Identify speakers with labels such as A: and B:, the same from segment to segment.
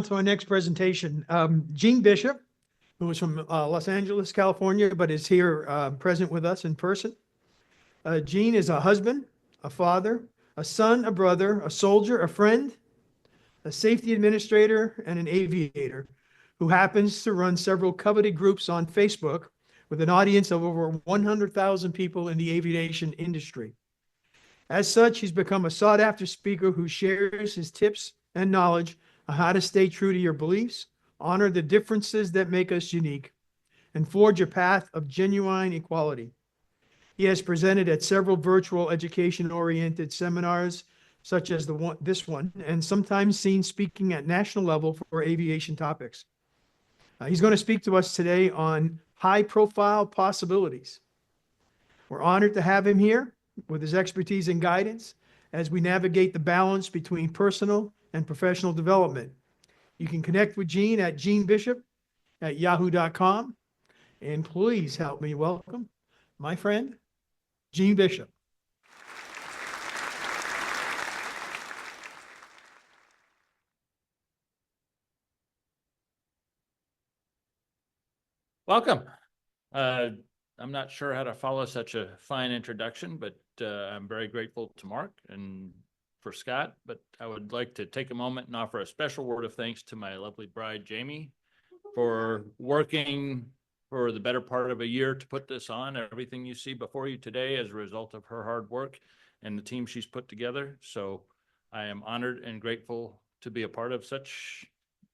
A: on to our next presentation. Gene Bishop, who is from Los Angeles, California, but is here present with us in person. Gene is a husband, a father, a son, a brother, a soldier, a friend, a safety administrator, and an aviator who happens to run several coveted groups on Facebook with an audience of over 100,000 people in the aviation industry. As such, he's become a sought-after speaker who shares his tips and knowledge on how to stay true to your beliefs, honor the differences that make us unique, and forge a path of genuine equality. He has presented at several virtual education-oriented seminars, such as this one, and sometimes seen speaking at national level for aviation topics. He's going to speak to us today on high-profile possibilities. We're honored to have him here with his expertise and guidance as we navigate the balance between personal and professional development. You can connect with Gene at genebishop@yahoo.com. And please help me welcome my friend, Gene Bishop.
B: Welcome. I'm not sure how to follow such a fine introduction, but I'm very grateful to Mark and for Scott. But I would like to take a moment and offer a special word of thanks to my lovely bride, Jamie, for working for the better part of a year to put this on. Everything you see before you today as a result of her hard work and the team she's put together. So I am honored and grateful to be a part of such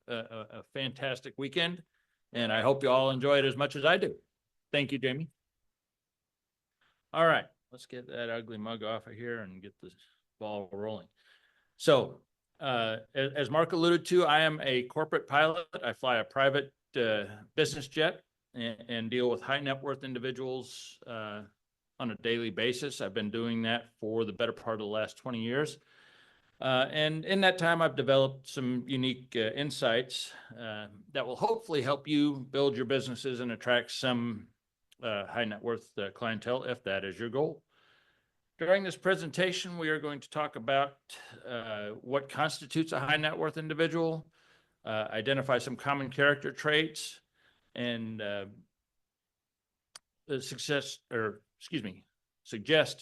B: a fantastic weekend. And I hope you all enjoy it as much as I do. Thank you, Jamie. All right, let's get that ugly mug off of here and get this ball rolling. So, as Mark alluded to, I am a corporate pilot. I fly a private business jet and deal with high net worth individuals on a daily basis. I've been doing that for the better part of the last 20 years. And in that time, I've developed some unique insights that will hopefully help you build your businesses and attract some high net worth clientele, if that is your goal. During this presentation, we are going to talk about what constitutes a high net worth individual, identify some common character traits, and suggest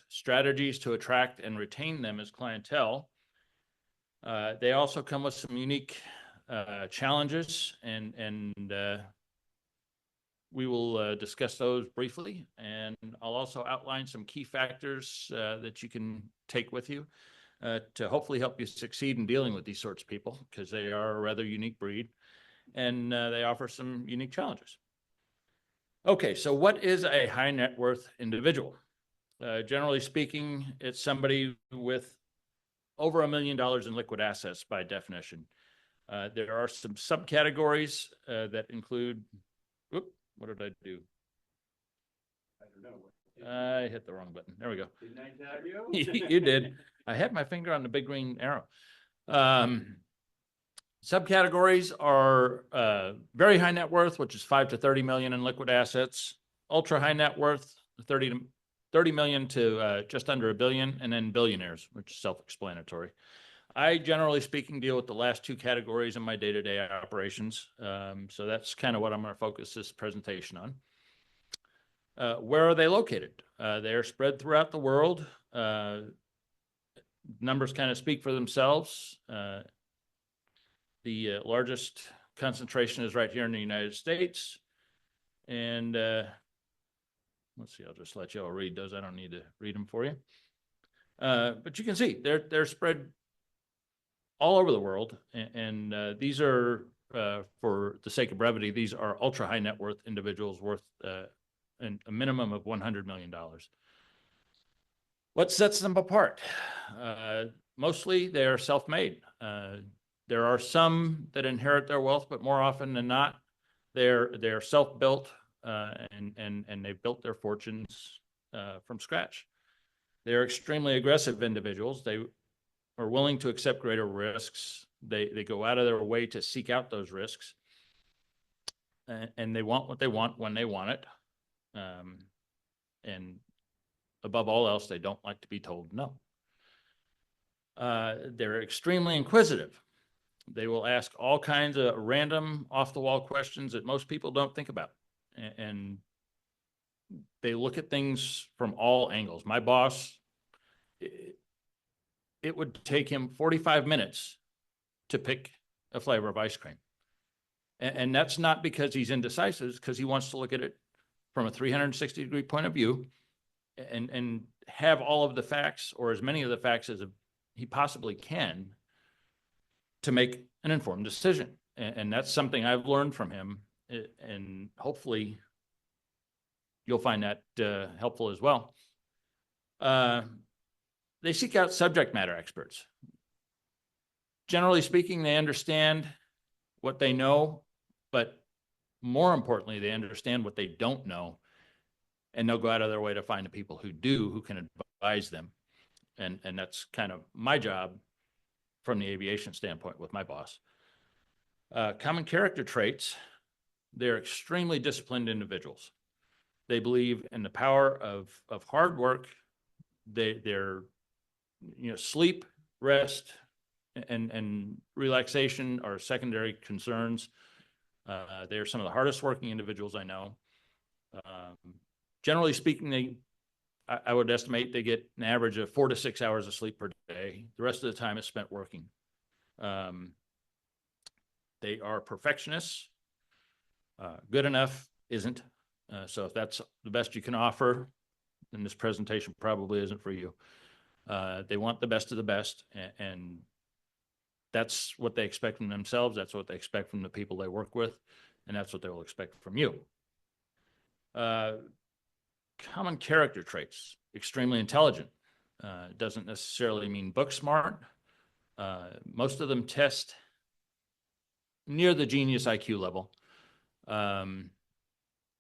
B: strategies to attract and retain them as clientele. They also come with some unique challenges, and we will discuss those briefly. And I'll also outline some key factors that you can take with you to hopefully help you succeed in dealing with these sorts of people, because they are a rather unique breed, and they offer some unique challenges. Okay, so what is a high net worth individual? Generally speaking, it's somebody with over $1 million in liquid assets by definition. There are some subcategories that include, what did I do?
C: I don't know.
B: I hit the wrong button. There we go.
C: Didn't I tell you?
B: You did. I had my finger on the big green arrow. Subcategories are very high net worth, which is 5 to 30 million in liquid assets, ultra high net worth, 30 million to just under $1 billion, and then billionaires, which is self-explanatory. I, generally speaking, deal with the last two categories in my day-to-day operations. So that's kind of what I'm going to focus this presentation on. Where are they located? They are spread throughout the world. Numbers kind of speak for themselves. The largest concentration is right here in the United States. And let's see, I'll just let you all read those. I don't need to read them for you. But you can see they're spread all over the world. And these are, for the sake of brevity, these are ultra high net worth individuals worth a minimum of $100 million. What sets them apart? Mostly they are self-made. There are some that inherit their wealth, but more often than not, they're self-built and they've built their fortunes from scratch. They're extremely aggressive individuals. They are willing to accept greater risks. They go out of their way to seek out those risks, and they want what they want when they want it. And above all else, they don't like to be told no. They're extremely inquisitive. They will ask all kinds of random off-the-wall questions that most people don't think about. And they look at things from all angles. My boss, it would take him 45 minutes to pick a flavor of ice cream. And that's not because he's indecisive, it's because he wants to look at it from a 360-degree point of view and have all of the facts, or as many of the facts as he possibly can, to make an informed decision. And that's something I've learned from him, and hopefully you'll find that helpful as well. They seek out subject matter experts. Generally speaking, they understand what they know, but more importantly, they understand what they don't know, and they'll go out of their way to find the people who do, who can advise them. And that's kind of my job from the aviation standpoint with my boss. Common character traits, they're extremely disciplined individuals. They believe in the power of hard work. They're sleep, rest, and relaxation are secondary concerns. They're some of the hardest working individuals I know. Generally speaking, I would estimate they get an average of 4 to 6 hours of sleep per day. The rest of the time is spent working. They are perfectionists. Good enough isn't. So if that's the best you can offer, then this presentation probably isn't for you. They want the best of the best, and that's what they expect from themselves. That's what they expect from the people they work with, and that's what they will expect from you. Common character traits, extremely intelligent. Doesn't necessarily mean book smart. Most of them test near the genius IQ level,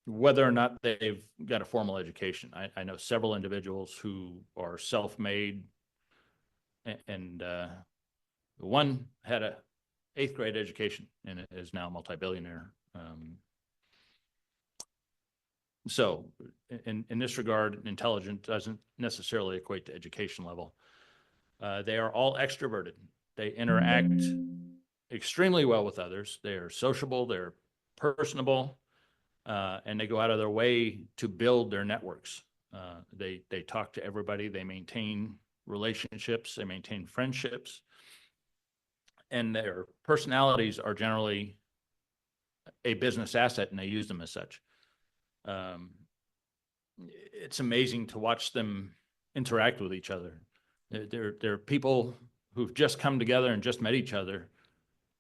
B: whether or not they've got a formal education. I know several individuals who are self-made, and one had a 8th grade education and is now a multi-billionaire. So in this regard, intelligent doesn't necessarily equate to education level. They are all extroverted. They interact extremely well with others. They are sociable, they're personable, and they go out of their way to build their networks. They talk to everybody, they maintain relationships, they maintain friendships, and their personalities are generally a business asset, and they use them as such. It's amazing to watch them interact with each other. They're people who've just come together and just met each other,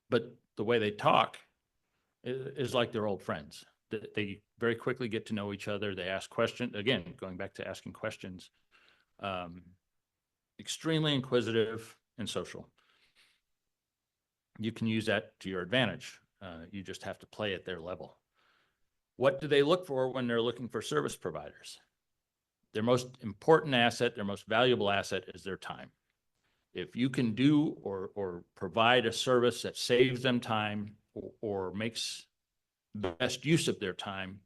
B: but the way they talk is like they're old friends. They very quickly get to know each other. They ask questions. Again, going back to asking questions, extremely inquisitive and social. You can use that to your advantage. You just have to play at their level. What do they look for when they're looking for service providers? Their most important asset, their most valuable asset is their time. If you can do or provide a service that saves them time or makes the best use of their time,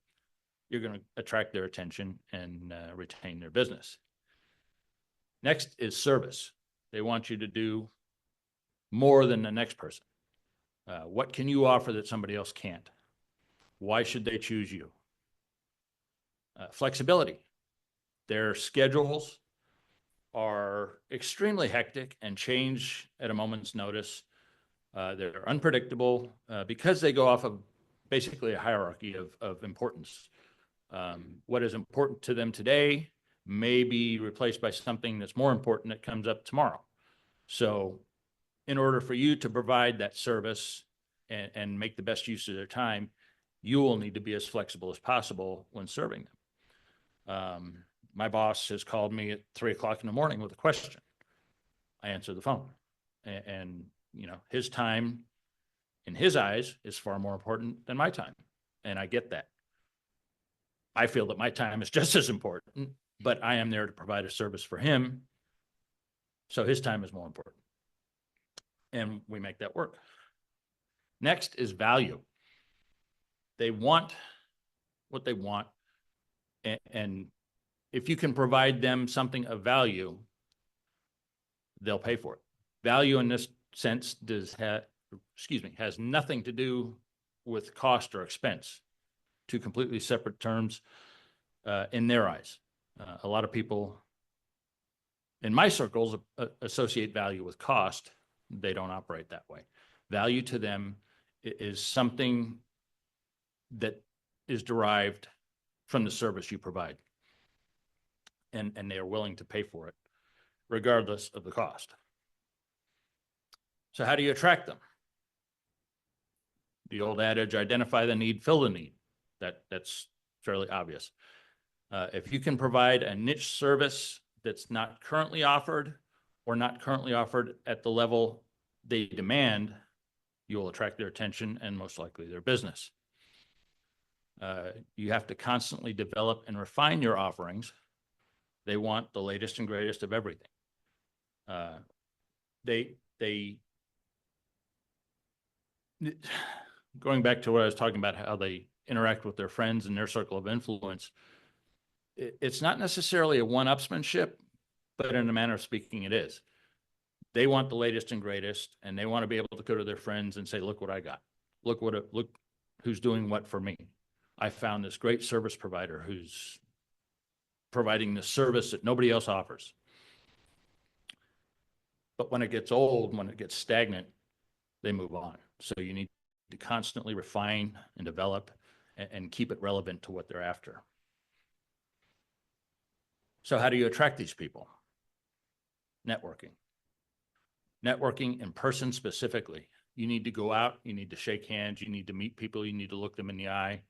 B: you're going to attract their attention and retain their business. Next is service. They want you to do more than the next person. What can you offer that somebody else can't? Why should they choose you? Flexibility. Their schedules are extremely hectic and change at a moment's notice. They're unpredictable because they go off of basically a hierarchy of importance. What is important to them today may be replaced by something that's more important that comes up tomorrow. So in order for you to provide that service and make the best use of their time, you will need to be as flexible as possible when serving them. My boss has called me at 3 o'clock in the morning with a question. I answer the phone, and his time in his eyes is far more important than my time. And I get that. I feel that my time is just as important, but I am there to provide a service for him. So his time is more important. And we make that work. Next is value. They want what they want. And if you can provide them something of value, they'll pay for it. Value in this sense excuse me, has nothing to do with cost or expense. Two completely separate terms in their eyes. A lot of people in my circles associate value with cost. They don't operate that way. Value to them is something that is derived from the service you provide. And they are willing to pay for it, regardless of the cost. So how do you attract them? The old adage, identify the need, fill the need. That's fairly obvious. If you can provide a niche service that's not currently offered or not currently offered at the level they demand, you will attract their attention and most likely their business. You have to constantly develop and refine your offerings. They want the latest and greatest of everything. Going back to what I was talking about, how they interact with their friends and their circle of influence, it's not necessarily a one-upsmanship, but in a manner of speaking, it is. They want the latest and greatest, and they want to be able to go to their friends and say, look what I got. Look who's doing what for me. I found this great service provider who's providing the service that nobody else offers. But when it gets old, when it gets stagnant, they move on. So you need to constantly refine and develop and keep it relevant to what they're after. So how do you attract these people? Networking. Networking in person specifically. You need to go out, you need to shake hands, you need to meet people, you need to look them in the eye.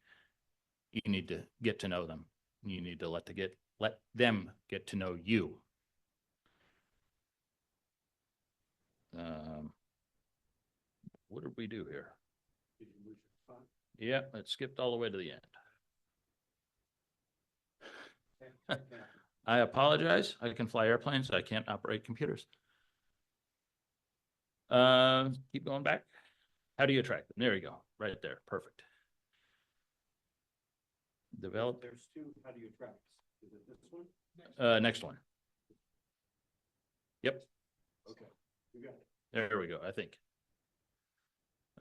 B: You need to get to know them. You need to let them get to know you. What did we do here? Yeah, it skipped all the way to the end. I apologize. I can fly airplanes. I can't operate computers. Keep going back. How do you attract them? There you go. Right there. Perfect. Develop.
C: There's two. How do you attract? Is it this one?
B: Next one. Yep.
C: Okay. You got it.
B: There we go, I think.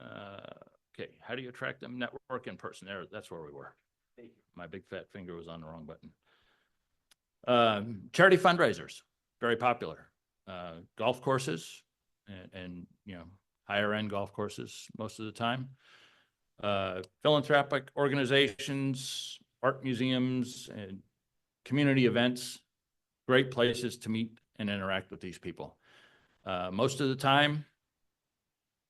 B: Okay, how do you attract them? Network in person. There, that's where we were.
C: Thank you.
B: My big fat finger was on the wrong button. Charity fundraisers, very popular. Golf courses and higher end golf courses most of the time. Philanthropic organizations, art museums, and community events, great places to meet and interact with these people. Most of the time,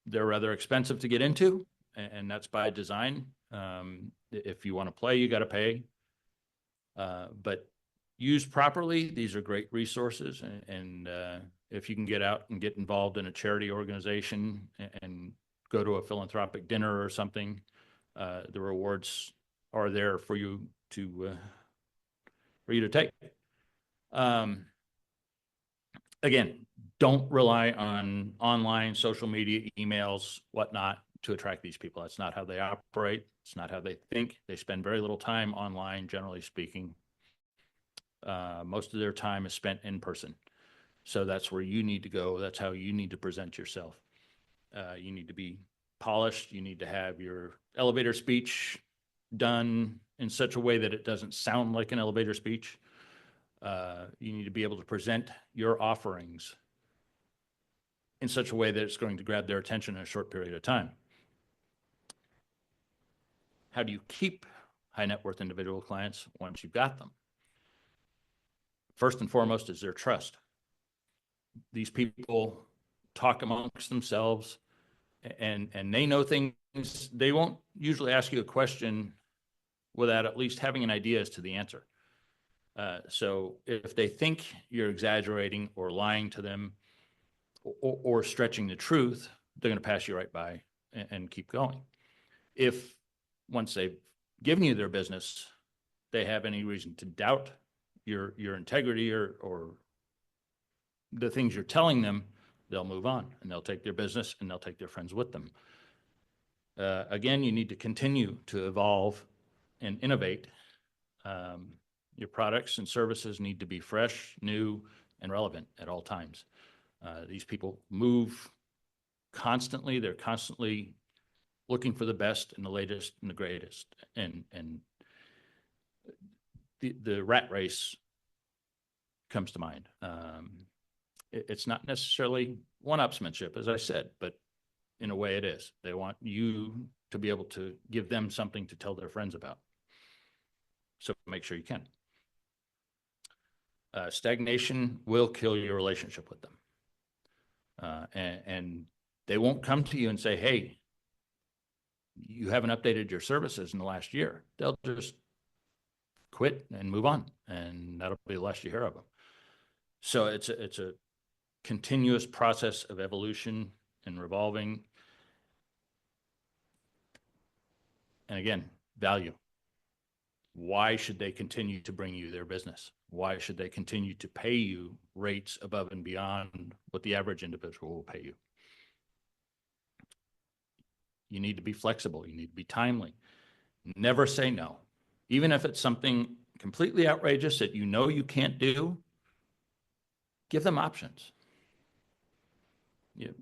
B: they're rather expensive to get into, and that's by design. If you want to play, you got to pay. But used properly, these are great resources. And if you can get out and get involved in a charity organization and go to a philanthropic dinner or something, the rewards are there for you to take. Again, don't rely on online, social media, emails, whatnot to attract these people. That's not how they operate. It's not how they think. They spend very little time online, generally speaking. Most of their time is spent in person. So that's where you need to go. That's how you need to present yourself. You need to be polished. You need to have your elevator speech done in such a way that it doesn't sound like an elevator speech. You need to be able to present your offerings in such a way that it's going to grab their attention in a short period of time. How do you keep high net worth individual clients once you've got them? First and foremost is their trust. These people talk amongst themselves and they know things. They won't usually ask you a question without at least having an idea as to the answer. So if they think you're exaggerating or lying to them or stretching the truth, they're going to pass you right by and keep going. If once they've given you their business, they have any reason to doubt your integrity or the things you're telling them, they'll move on and they'll take their business and they'll take their friends with them. Again, you need to continue to evolve and innovate. Your products and services need to be fresh, new, and relevant at all times. These people move constantly. They're constantly looking for the best and the latest and the greatest. And the rat race comes to mind. It's not necessarily one-upsmanship, as I said, but in a way it is. They want you to be able to give them something to tell their friends about. So make sure you can. Stagnation will kill your relationship with them. And they won't come to you and say, hey, you haven't updated your services in the last year. They'll just quit and move on, and that'll be the last you hear of them. So it's a continuous process of evolution and revolving. And again, value. Why should they continue to bring you their business? Why should they continue to pay you rates above and beyond what the average individual will pay you? You need to be flexible. You need to be timely. Never say no. Even if it's something completely outrageous that you know you can't do, give them options. You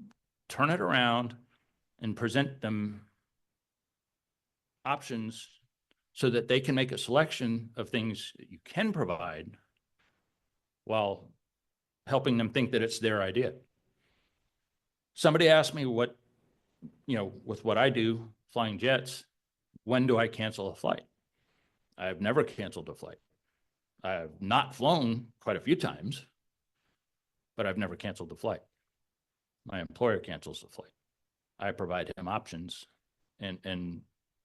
B: turn it around and present them options so that they can make a selection of things that you can provide while helping them think that it's their idea. Somebody asked me what, with what I do, flying jets, when do I cancel a flight? I've never canceled a flight. I've not flown quite a few times, but I've never canceled a flight. My employer cancels the flight. I provide him options and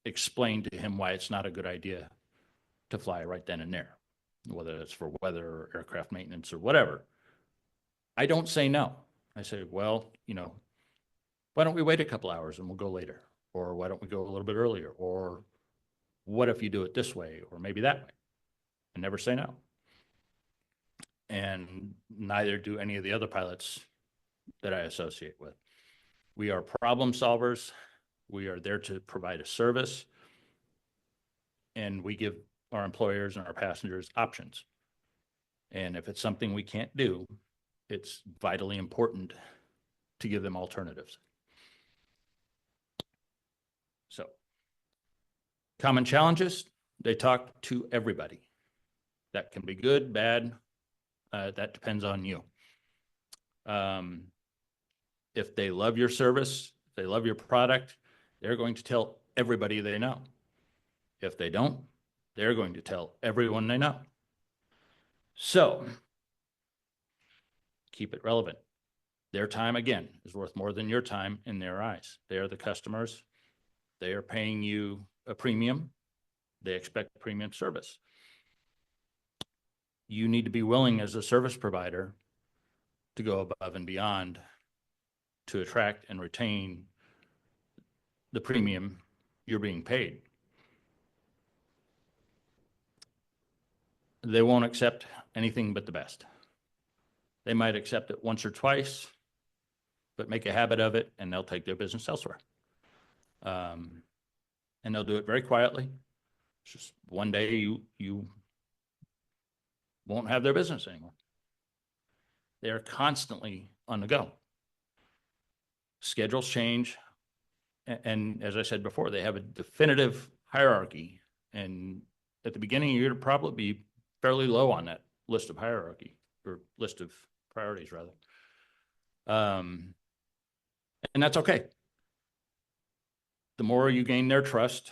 B: explain to him why it's not a good idea to fly right then and there, whether it's for weather or aircraft maintenance or whatever. I don't say no. I say, well, why don't we wait a couple hours and we'll go later? Or why don't we go a little bit earlier? Or what if you do it this way or maybe that way? I never say no. And neither do any of the other pilots that I associate with. We are problem solvers. We are there to provide a service, and we give our employers and our passengers options. And if it's something we can't do, it's vitally important to give them alternatives. So, common challenges, they talk to everybody. That can be good, bad, that depends on you. If they love your service, if they love your product, they're going to tell everybody they know. If they don't, they're going to tell everyone they know. So keep it relevant. Their time, again, is worth more than your time in their eyes. They are the customers. They are paying you a premium. They expect premium service. You need to be willing as a service provider to go above and beyond to attract and retain the premium you're being paid. They won't accept anything but the best. They might accept it once or twice, but make a habit of it and they'll take their business elsewhere. And they'll do it very quietly. It's just one day you won't have their business anymore. They are constantly on the go. Schedules change. And as I said before, they have a definitive hierarchy. And at the beginning, you're going to probably be fairly low on that list of hierarchy, or list of priorities, rather. And that's okay. The more you gain their trust,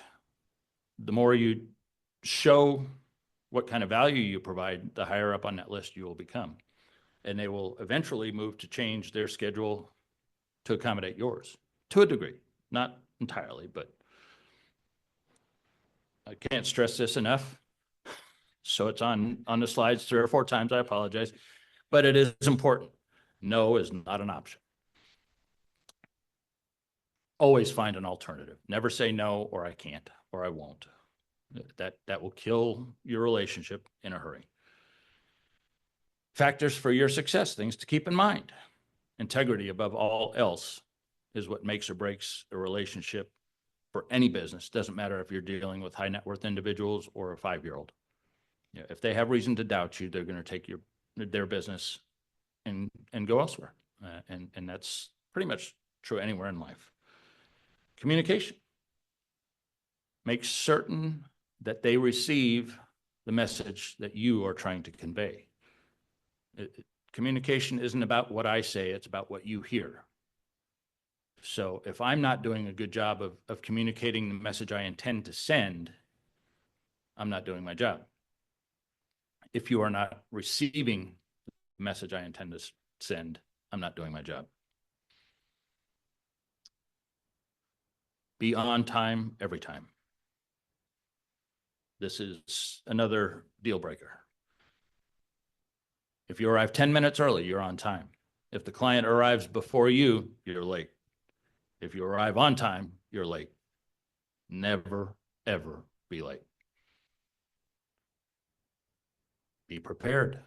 B: the more you show what kind of value you provide, the higher up on that list you will become. And they will eventually move to change their schedule to accommodate yours to a degree, not entirely, but I can't stress this enough. So it's on the slides 3 or 4 times. I apologize, but it is important. No is not an option. Always find an alternative. Never say no, or I can't, or I won't. That will kill your relationship in a hurry. Factors for your success, things to keep in mind. Integrity above all else is what makes or breaks a relationship for any business. Doesn't matter if you're dealing with high net worth individuals or a 5-year-old. If they have reason to doubt you, they're going to take their business and go elsewhere. And that's pretty much true anywhere in life. Communication. Make certain that they receive the message that you are trying to convey. Communication isn't about what I say, it's about what you hear. So if I'm not doing a good job of communicating the message I intend to send, I'm not doing my job. If you are not receiving the message I intend to send, I'm not doing my job. Be on time every time. This is another deal breaker. If you arrive 10 minutes early, you're on time. If the client arrives before you, you're late. If you arrive on time, you're late. Never, ever be late. Be prepared.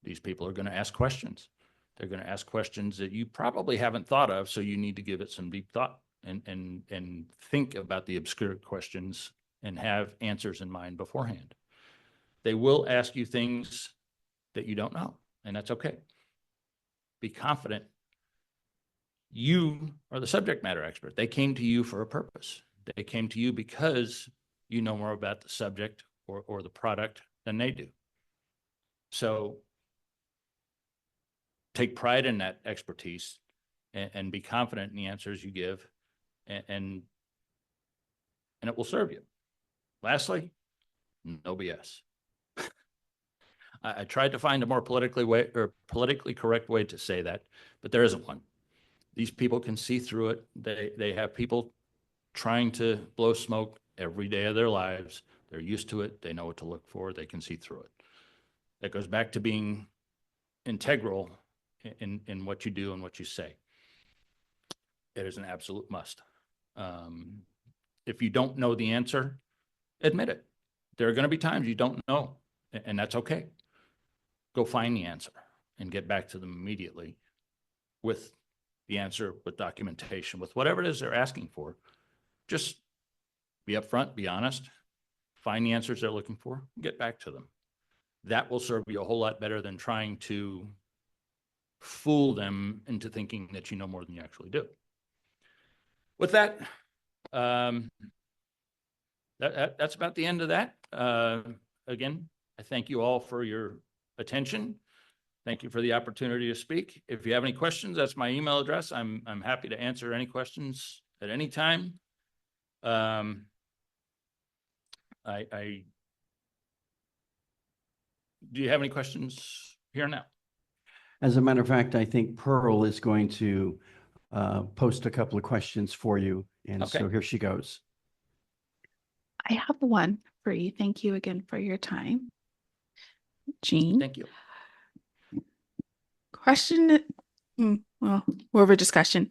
B: These people are going to ask questions. They're going to ask questions that you probably haven't thought of, so you need to give it some deep thought and think about the obscure questions and have answers in mind beforehand. They will ask you things that you don't know, and that's okay. Be confident. You are the subject matter expert. They came to you for a purpose. They came to you because you know more about the subject or the product than they do. So take pride in that expertise and be confident in the answers you give, and it will serve you. Lastly, no BS. I tried to find a more politically correct way to say that, but there isn't one. These people can see through it. They have people trying to blow smoke every day of their lives. They're used to it. They know what to look for. They can see through it. That goes back to being integral in what you do and what you say. It is an absolute must. If you don't know the answer, admit it. There are going to be times you don't know, and that's okay. Go find the answer and get back to them immediately with the answer, with documentation, with whatever it is they're asking for. Just be upfront, be honest, find the answers they're looking for, and get back to them. That will serve you a whole lot better than trying to fool them into thinking that you know more than you actually do. With that, that's about the end of that. Again, I thank you all for your attention. Thank you for the opportunity to speak. If you have any questions, that's my email address. I'm happy to answer any questions at any time. Do you have any questions here now?
D: As a matter of fact, I think Pearl is going to post a couple of questions for you. And
B: Okay.
D: so here she goes.
E: I have one for you. Thank you again for your time. Jean,
B: Thank you.
E: question, well, more of a discussion.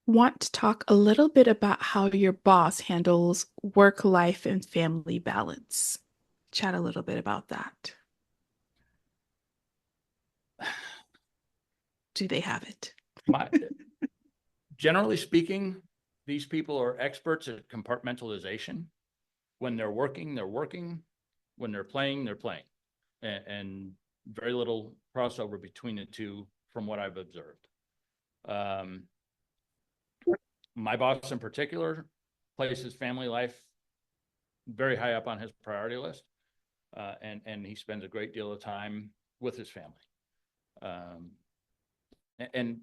E: Want to talk a little bit about how your boss handles work, life, and family balance. Chat a little bit about that. Do they have it?
B: Generally speaking, these people are experts at compartmentalization. When they're working, they're working. When they're playing, they're playing. And very little crossover between the two from what I've observed. My boss in particular places family life very high up on his priority list. And he spends a great deal of time with his family. And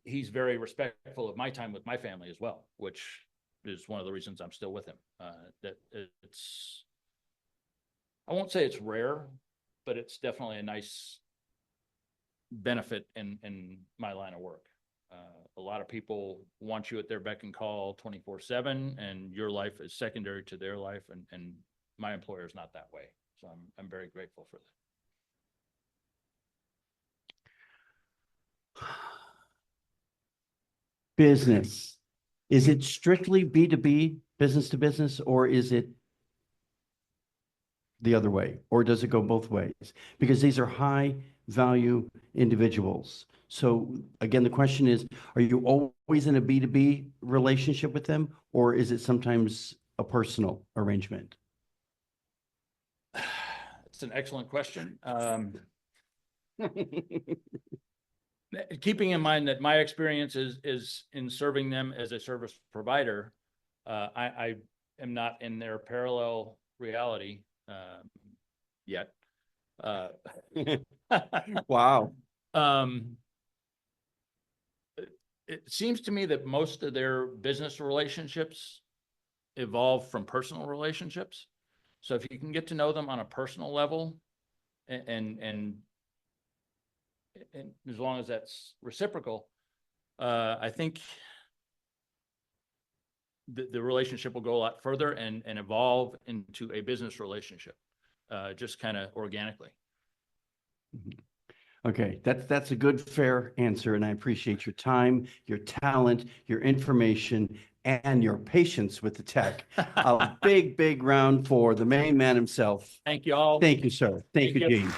B: he's very respectful of my time with my family as well, which is one of the reasons I'm still with him. That it's, I won't say it's rare, but it's definitely a nice benefit in my line of work. A lot of people want you at their beck and call 24/7, and your life is secondary to their life, and my employer is not that way. So I'm very grateful for that.
D: Business. Is it strictly B2B, business to business, or is it the other way? Or does it go both ways? Because these are high value individuals. So again, the question is, are you always in a B2B relationship with them, or is it sometimes a personal arrangement?
B: It's an excellent question. keeping in mind that my experience is in serving them as a service provider, I am not in their parallel reality yet.
D: Wow.
B: It seems to me that most of their business relationships evolve from personal relationships. So if you can get to know them on a personal level and as long as that's reciprocal, I think the relationship will go a lot further and evolve into a business relationship, just kind of organically.
D: Okay, that's a good, fair answer, and I appreciate your time, your talent, your information, and your patience with the tech. A big round for the main man himself.
B: Thank you all.
D: Thank you, sir. Thank you,
B: Thank you.
D: Gene.